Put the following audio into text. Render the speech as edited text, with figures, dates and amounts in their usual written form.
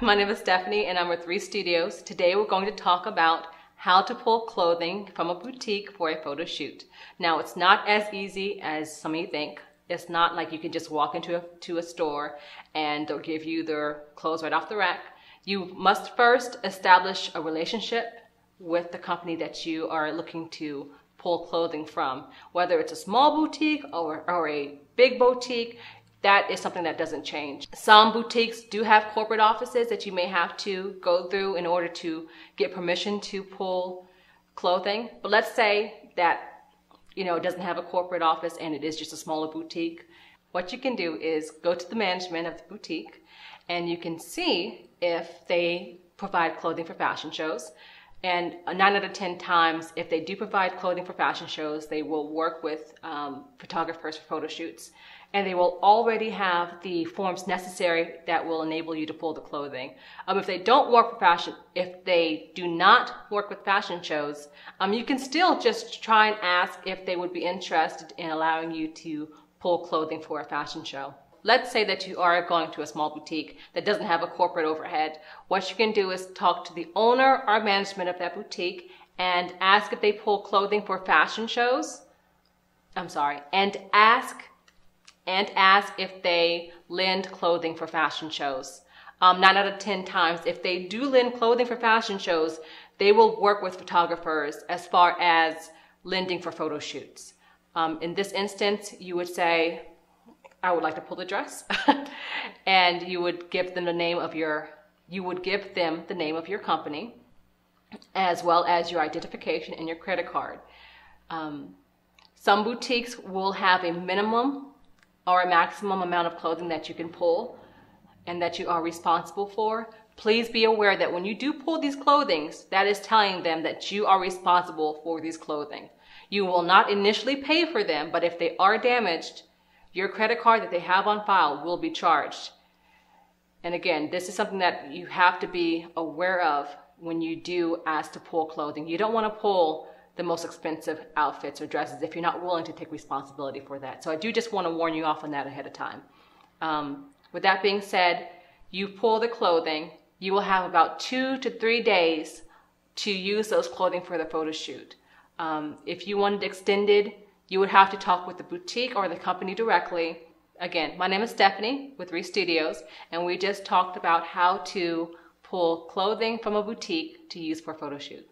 my name is Stephanie and I'm with Reese Studios. Today we're going to talk about how to pull clothing from a boutique for a photo shoot. Now it's not as easy as some of you think. It's not like you can just walk into a store and they'll give you their clothes right off the rack. You must first establish a relationship with the company that you are looking to pull clothing from. Whether it's a small boutique or a big boutique, that is something that doesn't change. Some boutiques do have corporate offices that you may have to go through in order to get permission to pull clothing. But let's say that it doesn't have a corporate office and it is just a smaller boutique. What you can do is go to the management of the boutique and you can see if they provide clothing for fashion shows. And 9 out of 10 times, if they do provide clothing for fashion shows, they will work with photographers for photo shoots. And they will already have the forms necessary that will enable you to pull the clothing. If they don't work for fashion, if they do not work with fashion shows, you can still just try and ask if they would be interested in allowing you to pull clothing for a fashion show. Let's say that you are going to a small boutique that doesn't have a corporate overhead. What you can do is talk to the owner or management of that boutique and ask if they pull clothing for fashion shows. And ask if they lend clothing for fashion shows. 9 out of 10 times, if they do lend clothing for fashion shows, they will work with photographers as far as lending for photo shoots. In this instance, you would say, I would like to pull the dress. And you would give them the name of your company, as well as your identification and your credit card. Some boutiques will have a minimum or a maximum amount of clothing that you can pull and that you are responsible for. Please be aware that when you do pull these clothings, that is telling them that you are responsible for these clothing. You will not initially pay for them, but if they are damaged, your credit card that they have on file will be charged. And again, this is something that you have to be aware of when you do ask to pull clothing. You don't want to pull the most expensive outfits or dresses if you're not willing to take responsibility for that. So I do just want to warn you off on that ahead of time. With that being said, you pull the clothing, you will have about 2 to 3 days to use those clothing for the photo shoot. If you wanted extended, you would have to talk with the boutique or the company directly. Again, my name is Stephanie with Reese Studios, and we just talked about how to pull clothing from a boutique to use for a photo shoot.